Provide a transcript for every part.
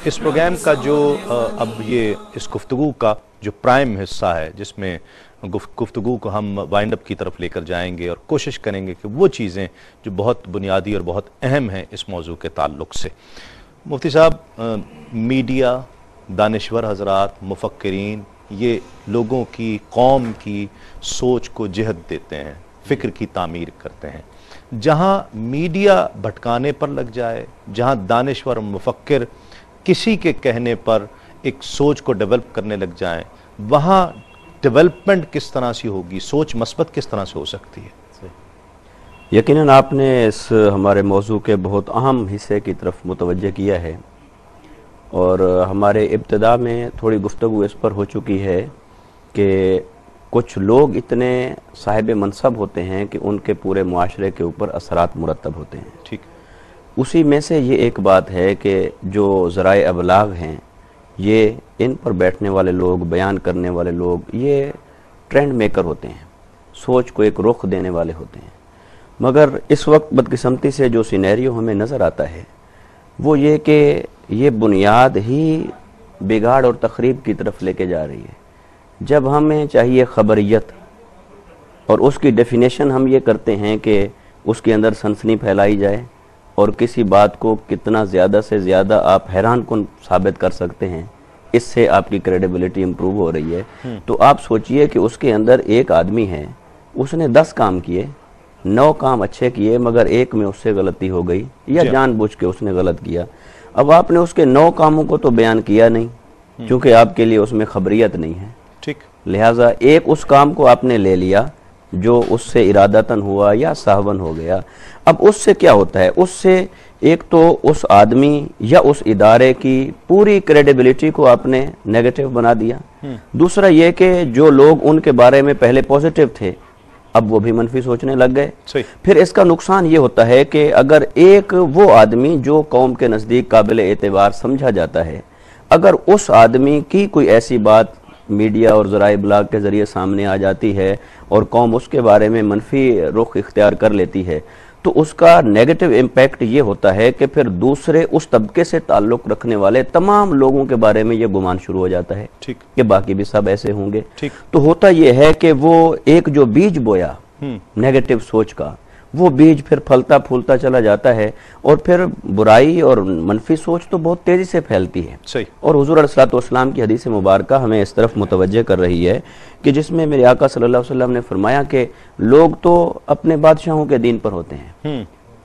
اس programme کا جو اب یہ اس گفتگو کا جو پرائم حصہ ہے جس میں گفتگو کو ہم وائنڈ اپ کی طرف لے کر جائیں گے اور کوشش کریں گے کہ وہ چیزیں جو بہت بنیادی اور بہت اہم ہیں اس موضوع کے تعلق سے. مفتی صاحب، میڈیا، دانشور حضرات، مفکرین یہ لوگوں کی، قوم کی سوچ کو جہت دیتے ہیں، فکر کی تعمیر کرتے ہیں. جہاں میڈیا بھٹکانے پر لگ جائے، جہاں دانشور مفکر کسی کے کہنے پر ایک سوچ کو ڈیولپ کرنے لگ جائیں، وہاں ڈیولپمنٹ کس طرح سے ہوگی، سوچ مثبت کس طرح سے ہو سکتی ہے؟ یقیناً آپ نے اس ہمارے موضوع کے بہت اہم حصے کی طرف متوجہ کیا ہے، اور ہمارے ابتدا میں تھوڑی گفتگو اس پر ہو چکی ہے کہ کچھ لوگ اتنے صاحب منصب ہوتے ہیں کہ ان کے پورے معاشرے کے اوپر اثرات مرتب ہوتے ہیں. ٹھیک. اسی میں سے یہ ایک بات ہے کہ جو ذرائع ابلاغ ہیں، یہ ان پر بیٹھنے والے لوگ، بیان کرنے والے لوگ، یہ ٹرینڈ میکر ہوتے ہیں، سوچ کو ایک رخ دینے والے ہوتے ہیں. مگر اس وقت بدقسمتی سے جو سینیریو ہمیں نظر آتا ہے وہ یہ کہ یہ بنیاد ہی بگاڑ اور تخریب کی طرف لے کے جا رہی ہے. جب ہمیں چاہیے خبریت، اور اس کی ڈیفینیشن ہم یہ کرتے ہیں کہ اس کے اندر سنسنی پھیلائی جائے اور کسی بات کو کتنا زیادہ سے زیادہ آپ حیران کن ثابت کر سکتے ہیں، اس سے آپ کی کریڈیبلٹی امپروو ہو رہی ہے. تو آپ سوچئے کہ اس کے اندر ایک آدمی ہے، اس نے 10 کام کیے، 9 کام اچھے کیے، مگر ایک میں اس سے غلطی ہو گئی یا جان بوجھ کے اس نے غلط کیا. اب آپ نے اس کے 9 کاموں کو تو بیان کیا نہیں، چونکہ آپ کے لیے اس میں خبریت نہیں ہے. ٹھیک. لہٰذا ایک اس کام کو آپ نے لے لیا جو اس سے ارادتاً ہوا یا سہون ہو گیا. اب اس سے کیا ہوتا ہے؟ اس سے ایک تو اس آدمی یا اس ادارے کی پوری کریڈیبلٹی کو آپ نے نیگیٹو بنا دیا. دوسرا یہ کہ جو لوگ ان کے بارے میں پہلے پوزیٹیو تھے اب وہ بھی منفی سوچنے لگ گئے. پھر اس کا نقصان یہ ہوتا ہے کہ اگر ایک وہ آدمی جو قوم کے نزدیک قابل اعتبار سمجھا جاتا ہے، اگر اس آدمی کی کوئی ایسی بات میڈیا اور ذرائع ابلاغ کے ذریعے سامنے آ جاتی ہے اور قوم اس کے بارے میں منفی رخ اختیار کر لیتی ہے، تو اس کا نیگیٹو امپیکٹ یہ ہوتا ہے کہ پھر دوسرے اس طبقے سے تعلق رکھنے والے تمام لوگوں کے بارے میں یہ گمان شروع ہو جاتا ہے کہ باقی بھی سب ایسے ہوں گے. تو ہوتا یہ ہے کہ وہ ایک جو بیج بویا نیگیٹو سوچ کا، وہ بیج پھر پھلتا پھولتا چلا جاتا ہے، اور پھر برائی اور منفی سوچ تو بہت تیزی سے پھیلتی ہے. اور حضور علیہ الصلوۃ والسلام کی حدیث مبارکہ ہمیں اس طرف متوجہ کر رہی ہے کہ جس میں میرے آقا صلی اللہ علیہ وسلم نے فرمایا کہ لوگ تو اپنے بادشاہوں کے دین پر ہوتے ہیں،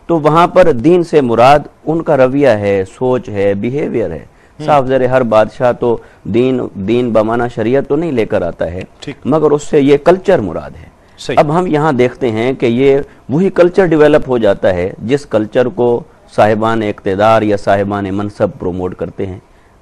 تو وہاں پر دین سے مراد ان کا رویہ ہے، سوچ ہے، بیہیویئر ہے. صاف ذرے ہر بادشاہ تو دین بمانہ شریعت تو نہیں لے کر آتا ہے، مگر اس سے یہ کلچر مراد ہے. اب ہم یہاں دیکھتے ہیں کہ یہ وہی کلچر ڈیولپ ہو جاتا ہے جس کلچر کو صاحبان اقتدار یا صاحبان منصب پروموٹ کرتے ہیں.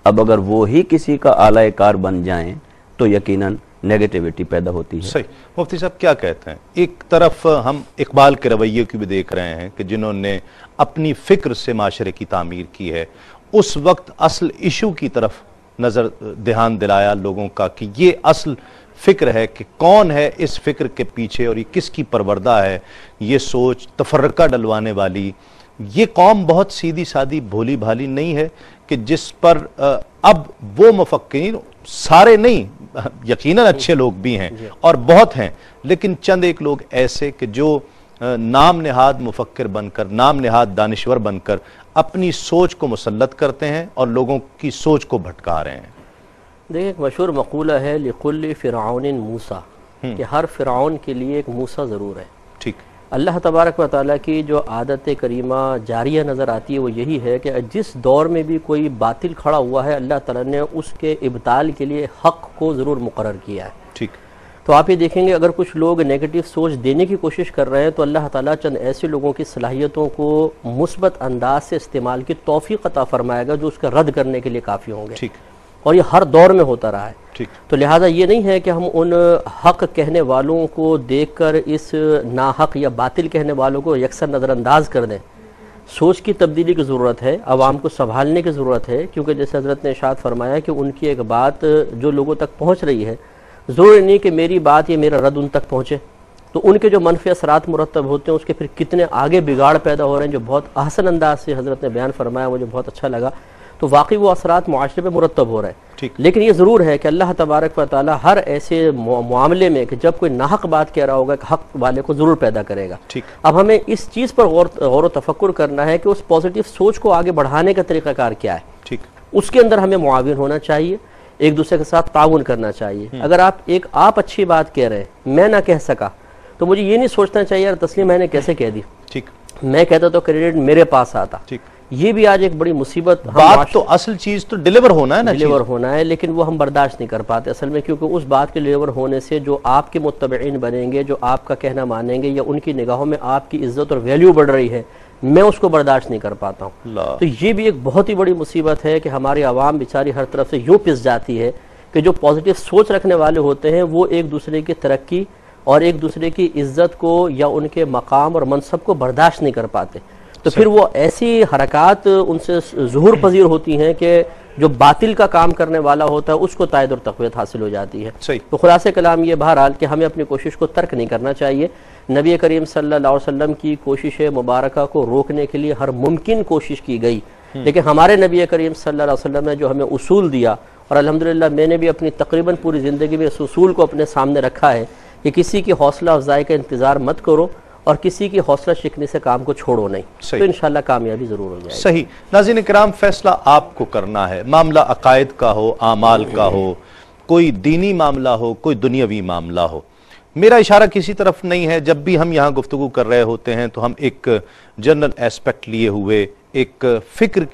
اب اگر وہی کسی کا اعلی کار بن جائیں تو یقیناً نیگیٹیوٹی پیدا ہوتی ہے. صحیح. مفتی صاحب کیا کہتے ہیں؟ ایک طرف ہم اقبال کے رویے کی بھی دیکھ رہے ہیں کہ جنہوں نے اپنی فکر سے معاشرے کی تعمیر کی ہے، اس وقت اصل ایشو کی طرف نظر دھیان دلایا لوگوں کا کہ یہ اصل فکر ہے کہ کون ہے اس فکر کے پیچھے اور یہ کس کی پروردہ ہے. یہ سوچ تفرقہ ڈلوانے والی، یہ قوم بہت سیدھی سادی بھولی بھالی نہیں ہے کہ جس پر اب وہ مفکرین سارے نہیں، یقیناً اچھے لوگ بھی ہیں اور بہت ہیں، لیکن چند ایک لوگ ایسے کہ جو نام نہاد مفکر بن کر، نام نہاد دانشور بن کر اپنی سوچ کو مسلط کرتے ہیں اور لوگوں کی سوچ کو بھٹکا رہے ہیں. دیکھیں، ایک مشہور مقولہ ہے لِكُلِّ فِرْعَوْنٍ مُوسیٰ، کہ ہر فرعون کے لیے ایک موسیٰ ضرور ہے. ٹھیک. اللہ تبارک و تعالیٰ کی جو عادت کریمہ جاریہ نظر آتی ہے وہ یہی ہے کہ جس دور میں بھی کوئی باطل کھڑا ہوا ہے، اللہ تعالیٰ نے اس کے ابطال کے لیے حق کو ضرور مقرر کیا ہے. ٹھیک. تو آپ یہ دیکھیں گے اگر کچھ لوگ نیگیٹو سوچ دینے کی کوشش کر رہے ہیں تو اللہ تعالیٰ چند ایسے لوگوں کی صلاحیتوں کو مثبت انداز سے استعمال کی توفیق عطا فرمائے گا جو اس کا رد کرنے کے لیے کافی ہوں گے. ٹھیک. اور یہ ہر دور میں ہوتا رہا ہے. تو لہٰذا یہ نہیں ہے کہ ہم ان حق کہنے والوں کو دیکھ کر اس ناحق یا باطل کہنے والوں کو یکسر نظر انداز کر دیں. سوچ کی تبدیلی کی ضرورت ہے، عوام کو سنبھالنے کی ضرورت ہے، کیونکہ جیسے حضرت نے ارشاد فرمایا کہ ان کی ایک بات جو لوگوں تک پہنچ رہی ہے، ضروری نہیں کہ میری بات یا میرا رد ان تک پہنچے، تو ان کے جو منفی اثرات مرتب ہوتے ہیں اس کے پھر کتنے آگے بگاڑ پیدا ہو رہے ہیں، جو بہت احسن انداز سے حضرت نے بیان فرمایا، مجھے بہت اچھا لگا. تو واقعی وہ اثرات معاشرے پہ مرتب ہو رہے ہیں. ٹھیک. لیکن یہ ضرور ہے کہ اللہ تبارک و تعالیٰ ہر ایسے معاملے میں کہ جب کوئی ناحق بات کہہ رہا ہوگا کہ حق والے کو ضرور پیدا کرے گا. ٹھیک. اب ہمیں اس چیز پر غور و تفکر کرنا ہے کہ اس پازیٹیو سوچ کو آگے بڑھانے کا طریقہ کار کیا ہے. ٹھیک. اس کے اندر ہمیں معاون ہونا چاہیے, ایک دوسرے کے ساتھ تعاون کرنا چاہیے. اگر آپ اچھی بات کہہ رہے ہیں, میں نہ کہہ سکا, تو مجھے یہ نہیں سوچنا چاہیے یار تسلیم میں نے کیسے کہہ دی. ٹھیک. میں کہتا تو کریڈٹ میرے پاس آتا. ٹھیک. یہ بھی آج ایک بڑی مصیبت. بات تو اصل چیز تو ڈیلیور ہونا ہے نا, ڈیلیور ہونا ہے, لیکن وہ ہم برداشت نہیں کر پاتے اصل میں, کیونکہ اس بات کے ڈیلیور ہونے سے جو آپ کے متبعین بنیں گے, جو آپ کا کہنا مانیں گے, یا ان کی نگاہوں میں آپ کی عزت اور ویلیو بڑھ رہی ہے, میں اس کو برداشت نہیں کر پاتا ہوں. تو یہ بھی ایک بہت ہی بڑی مصیبت ہے کہ ہماری عوام بیچاری ہر طرف سے یوں پس جاتی ہے کہ جو پازیٹیو سوچ رکھنے والے ہوتے ہیں وہ ایک دوسرے کی ترقی اور ایک دوسرے کی عزت کو یا ان کے مقام اور منصب کو برداشت نہیں کر پاتے. تو پھر وہ ایسی حرکات ان سے ظہور پذیر ہوتی ہیں کہ جو باطل کا کام کرنے والا ہوتا ہے اس کو تائید اور تقویت حاصل ہو جاتی ہے. تو خلاصہ کلام یہ بہرحال کہ ہمیں اپنی کوشش کو ترک نہیں کرنا چاہیے. نبی کریم صلی اللہ علیہ وسلم کی کوشش مبارکہ کو روکنے کے لیے ہر ممکن کوشش کی گئی, لیکن ہمارے نبی کریم صلی اللہ علیہ وسلم نے جو ہمیں اصول دیا, اور الحمدللہ میں نے بھی اپنی تقریباً پوری زندگی میں اس اصول کو اپنے سامنے رکھا ہے کہ کسی کی حوصلہ افزائی کا انتظار مت کرو اور کسی کی حوصلہ شکنی سے کام کو چھوڑو نہیں. تو انشاءاللہ کامیابی ضرور ہو جائے گی. صحیح. ناظرین کرام, فیصلہ آپ کو کرنا ہے. معاملہ عقائد کا ہو, اعمال کا ہو, کوئی دینی معاملہ ہو, کوئی دنیاوی معاملہ ہو. میرا اشارہ کسی طرف نہیں ہے. جب بھی ہم یہاں گفتگو کر رہے ہوتے ہیں تو ہم ایک جنرل ایسپیکٹ لیے ہوئے ایک فکر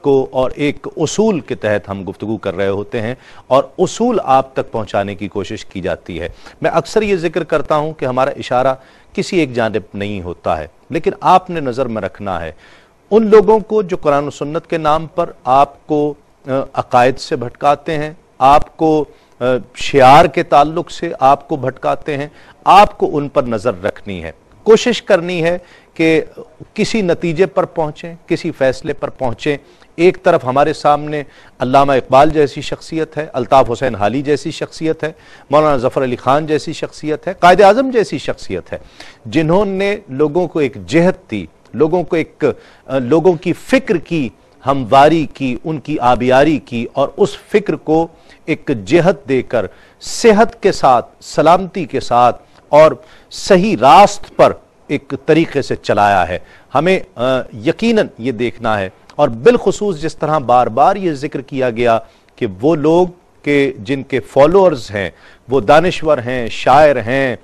کو اور ایک اصول کے تحت ہم گفتگو کر رہے ہوتے ہیں, اور اصول آپ تک پہنچانے کی کوشش کی جاتی ہے. میں اکثر یہ ذکر کرتا ہوں کہ ہمارا اشارہ کسی ایک جانب نہیں ہوتا ہے, لیکن آپ نے نظر میں رکھنا ہے ان لوگوں کو جو قرآن و سنت کے نام پر آپ کو عقائد سے بھٹکاتے ہیں, آپ کو شعار کے تعلق سے آپ کو بھٹکاتے ہیں. آپ کو ان پر نظر رکھنی ہے, کوشش کرنی ہے کہ کسی نتیجے پر پہنچیں, کسی فیصلے پر پہنچیں. ایک طرف ہمارے سامنے علامہ اقبال جیسی شخصیت ہے, الطاف حسین حالی جیسی شخصیت ہے, مولانا ظفر علی خان جیسی شخصیت ہے, قائد اعظم جیسی شخصیت ہے, جنہوں نے لوگوں کو ایک جہت دی, لوگوں کی فکر کی ہمواری کی, ان کی آبیاری کی, اور اس فکر کو ایک جہت دے کر صحت کے ساتھ, سلامتی کے ساتھ اور صحیح راست پر ایک طریقے سے چلایا ہے. ہمیں یقیناً یہ دیکھنا ہے, اور بالخصوص جس طرح بار بار یہ ذکر کیا گیا کہ وہ لوگ کہ جن کے فالوورز ہیں وہ دانشور ہیں, شاعر ہیں,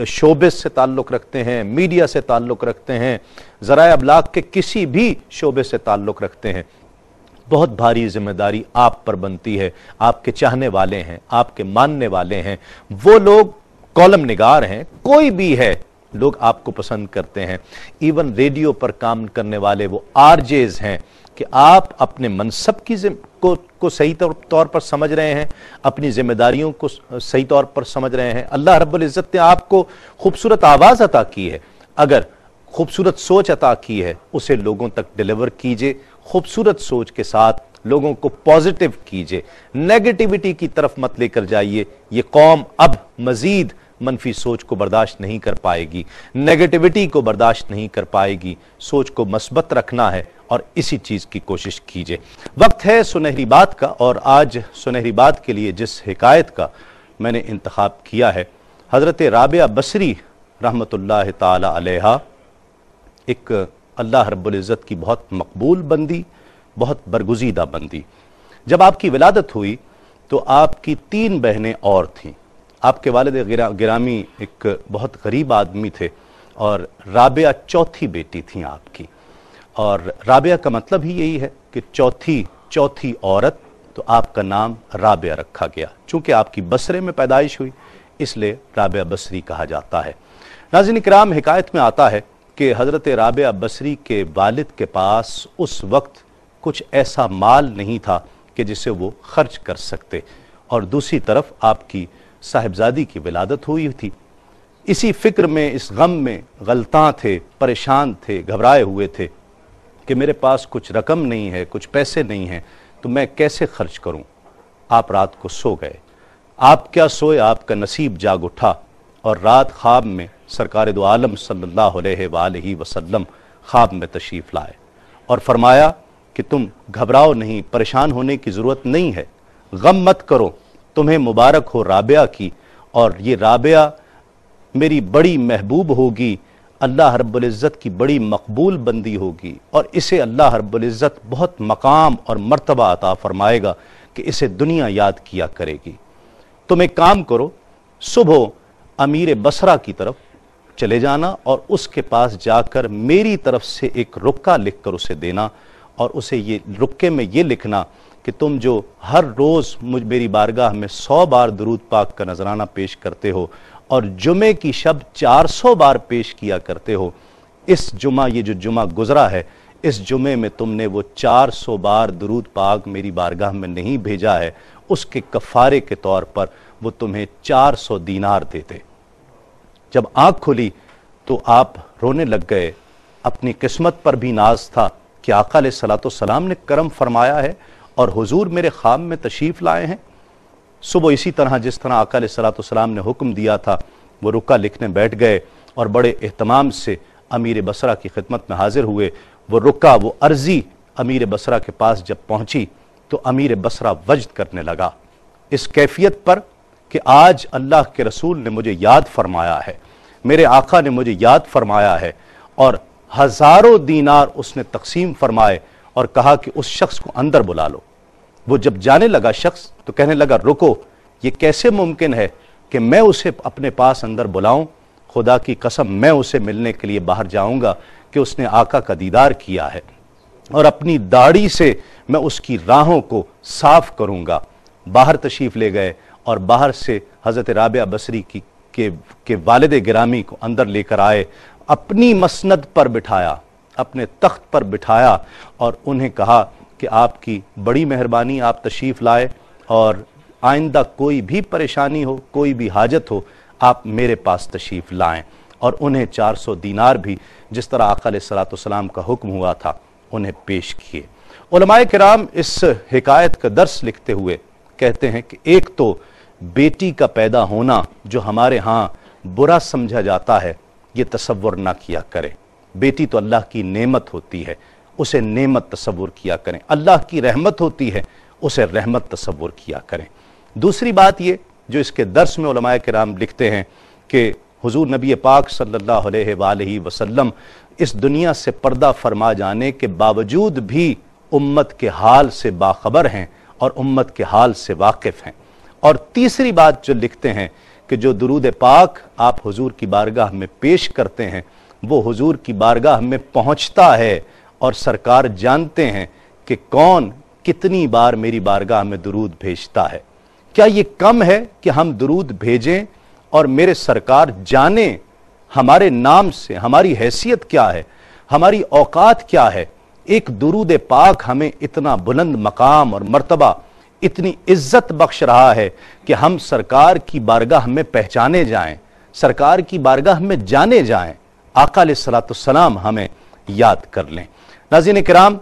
شعبے سے تعلق رکھتے ہیں, میڈیا سے تعلق رکھتے ہیں, ذرائع ابلاغ کے کسی بھی شعبے سے تعلق رکھتے ہیں, بہت بھاری ذمہ داری آپ پر بنتی ہے. آپ کے چاہنے والے ہیں, آپ کے ماننے والے ہیں, وہ لوگ کالم نگار ہیں, کوئی بھی ہے, لوگ آپ کو پسند کرتے ہیں. ایون ریڈیو پر کام کرنے والے وہ آرجیز ہیں کہ آپ اپنے منصب کی کو صحیح طور پر سمجھ رہے ہیں, اپنی ذمہ داریوں کو صحیح طور پر سمجھ رہے ہیں. اللہ رب العزت نے آپ کو خوبصورت آواز عطا کی ہے, اگر خوبصورت سوچ عطا کی ہے اسے لوگوں تک ڈیلیور کیجئے, خوبصورت سوچ کے ساتھ لوگوں کو پازیٹیو کیجئے, نیگیٹیوٹی کی طرف مت لے کر جائیے. یہ قوم اب مزید منفی سوچ کو برداشت نہیں کر پائے گی, نیگیٹیوٹی کو برداشت نہیں کر پائے گی. سوچ کو مثبت رکھنا ہے اور اسی چیز کی کوشش کیجئے. وقت ہے سنہری بات کا, اور آج سنہری بات کے لیے جس حکایت کا میں نے انتخاب کیا ہے, حضرت رابعہ بصری رحمت اللہ تعالی علیہا, ایک اللہ رب العزت کی بہت مقبول بندی, بہت برگزیدہ بندی. جب آپ کی ولادت ہوئی تو آپ کی 3 بہنیں اور تھیں. آپ کے والد گرامی ایک بہت غریب آدمی تھے, اور رابعہ چوتھی بیٹی تھیں آپ کی. اور رابعہ کا مطلب ہی یہی ہے کہ چوتھی عورت, تو آپ کا نام رابعہ رکھا گیا. چونکہ آپ کی بصرے میں پیدائش ہوئی اس لیے رابعہ بصری کہا جاتا ہے. ناظرین کرام, حکایت میں آتا ہے کہ حضرت رابعہ بصری کے والد کے پاس اس وقت کچھ ایسا مال نہیں تھا کہ جسے وہ خرچ کر سکتے, اور دوسری طرف آپ کی صاحبزادی کی ولادت ہوئی تھی. اسی فکر میں, اس غم میں غلطاں تھے, پریشان تھے, گھبرائے ہوئے تھے کہ میرے پاس کچھ رقم نہیں ہے, کچھ پیسے نہیں ہیں, تو میں کیسے خرچ کروں. آپ رات کو سو گئے. آپ کیا سوئے, آپ کا نصیب جاگ اٹھا, اور رات خواب میں سرکار دو عالم صلی اللہ علیہ وآلہ وسلم خواب میں تشریف لائے اور فرمایا کہ تم گھبراؤ نہیں، پریشان ہونے کی ضرورت نہیں ہے، غم مت کرو، تمہیں مبارک ہو رابعہ کی، اور یہ رابعہ میری بڑی محبوب ہوگی، اللہ رب العزت کی بڑی مقبول بندی ہوگی، اور اسے اللہ رب العزت بہت مقام اور مرتبہ عطا فرمائے گا کہ اسے دنیا یاد کیا کرے گی۔ تم ایک کام کرو، صبح امیر بصرہ کی طرف چلے جانا اور اس کے پاس جا کر میری طرف سے ایک رکہ لکھ کر اسے دینا، اور اسے یہ رکے میں یہ لکھنا کہ تم جو ہر روز میری بارگاہ میں 100 بار درود پاک کا نذرانہ پیش کرتے ہو اور جمعے کی شب 400 بار پیش کیا کرتے ہو، اس جمعہ، یہ جو جمعہ گزرا ہے، اس جمعے میں تم نے وہ 400 بار درود پاک میری بارگاہ میں نہیں بھیجا ہے، اس کے کفارے کے طور پر وہ تمہیں 400 دینار دیتے۔ جب آنکھ کھلی تو آپ رونے لگ گئے، اپنی قسمت پر بھی ناز تھا کہ آقا علیہ الصلوۃ والسلام نے کرم فرمایا ہے اور حضور میرے خواب میں تشریف لائے ہیں۔ صبح اسی طرح جس طرح آقا علیہ الصلوۃ والسلام نے حکم دیا تھا، وہ رکہ لکھنے بیٹھ گئے اور بڑے اہتمام سے امیر بصرہ کی خدمت میں حاضر ہوئے۔ وہ رکہ، وہ عرضی امیر بصرہ کے پاس جب پہنچی تو امیر بصرہ وجد کرنے لگا اس کیفیت پر کہ آج اللہ کے رسول نے مجھے یاد فرمایا ہے، میرے آقا نے مجھے یاد فرمایا ہے، اور ہزاروں دینار اس نے تقسیم فرمائے اور کہا کہ اس شخص کو اندر بلا لو۔ وہ جب جانے لگا شخص تو کہنے لگا رکو، یہ کیسے ممکن ہے کہ میں اسے اپنے پاس اندر بلاؤں؟ خدا کی قسم میں اسے ملنے کے لیے باہر جاؤں گا کہ اس نے آقا کا دیدار کیا ہے، اور اپنی داڑھی سے میں اس کی راہوں کو صاف کروں گا۔ باہر تشریف لے گئے اور باہر سے حضرت رابعہ بصری کے والد گرامی کو اندر لے کر آئے، اپنی مسند پر بٹھایا، اپنے تخت پر بٹھایا، اور انہیں کہا کہ آپ کی بڑی مہربانی، آپ تشریف لائے، اور آئندہ کوئی بھی پریشانی ہو، کوئی بھی حاجت ہو، آپ میرے پاس تشریف لائیں، اور انہیں 400 دینار بھی جس طرح آقا علیہ الصلوۃ والسلام کا حکم ہوا تھا انہیں پیش کیے۔ علماء کرام اس حکایت کا درس لکھتے ہوئے کہتے ہیں کہ ایک تو بیٹی کا پیدا ہونا جو ہمارے ہاں برا سمجھا جاتا ہے، یہ تصور نہ کیا کرے۔ بیٹی تو اللہ کی نعمت ہوتی ہے، اسے نعمت تصور کیا کریں۔ اللہ کی رحمت ہوتی ہے، اسے رحمت تصور کیا کریں۔ دوسری بات یہ جو اس کے درس میں علماء کرام لکھتے ہیں کہ حضور نبی پاک صلی اللہ علیہ وآلہ وسلم اس دنیا سے پردہ فرما جانے کے باوجود بھی امت کے حال سے باخبر ہیں اور امت کے حال سے واقف ہیں۔ اور تیسری بات جو لکھتے ہیں کہ جو درود پاک آپ حضور کی بارگاہ میں پیش کرتے ہیں وہ حضور کی بارگاہ میں پہنچتا ہے، اور سرکار جانتے ہیں کہ کون کتنی بار میری بارگاہ میں درود بھیجتا ہے۔ کیا یہ کم ہے کہ ہم درود بھیجیں اور میرے سرکار جانیں ہمارے نام سے ہماری حیثیت کیا ہے، ہماری اوقات کیا ہے؟ ایک درود پاک ہمیں اتنا بلند مقام اور مرتبہ، اتنی عزت بخش رہا ہے کہ ہم سرکار کی بارگاہ میں پہچانے جائیں، سرکار کی بارگاہ میں جانے جائیں، آقا علیہ الصلوۃ والسلام ہمیں یاد کر لیں۔ ناظرین کرام،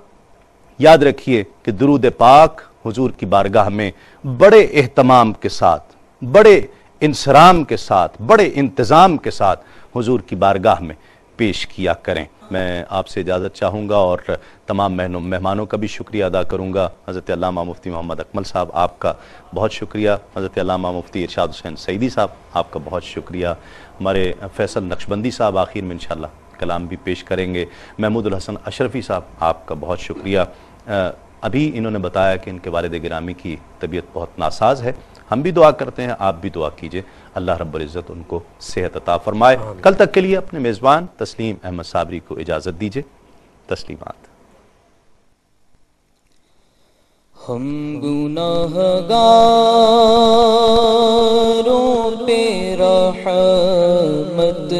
یاد رکھیے کہ درود پاک حضور کی بارگاہ میں بڑے اہتمام کے ساتھ، بڑے انصرام کے ساتھ، بڑے انتظام کے ساتھ حضور کی بارگاہ میں پیش کیا کریں۔ میں آپ سے اجازت چاہوں گا اور تمام مہمانوں کا بھی شکریہ ادا کروں گا۔ حضرت علامہ مفتی محمد اکمل صاحب، آپ کا بہت شکریہ۔ حضرت علامہ مفتی ارشاد حسین سعیدی صاحب، آپ کا بہت شکریہ۔ ہمارے فیصل نقشبندی صاحب آخر میں انشاءاللہ کلام بھی پیش کریں گے۔ محمود الحسن اشرفی صاحب، آپ کا بہت شکریہ۔ ابھی انہوں نے بتایا کہ ان کے والد گرامی کی طبیعت بہت ناساز ہے، ہم بھی دعا کرتے ہیں، آپ بھی دعا کیجئے، اللہ رب العزت ان کو صحت عطا فرمائے۔ کل تک کے لیے اپنے میزبان تسلیم احمد صابری کو اجازت دیجئے۔ تسلیمات۔ ہم گناہگاروں پہ رحمت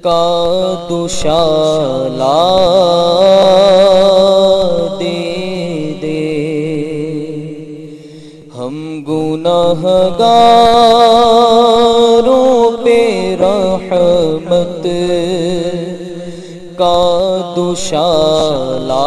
کا دوشالہ دے دے، ہم گناہگاروں پہ رحمت کا دوشالہ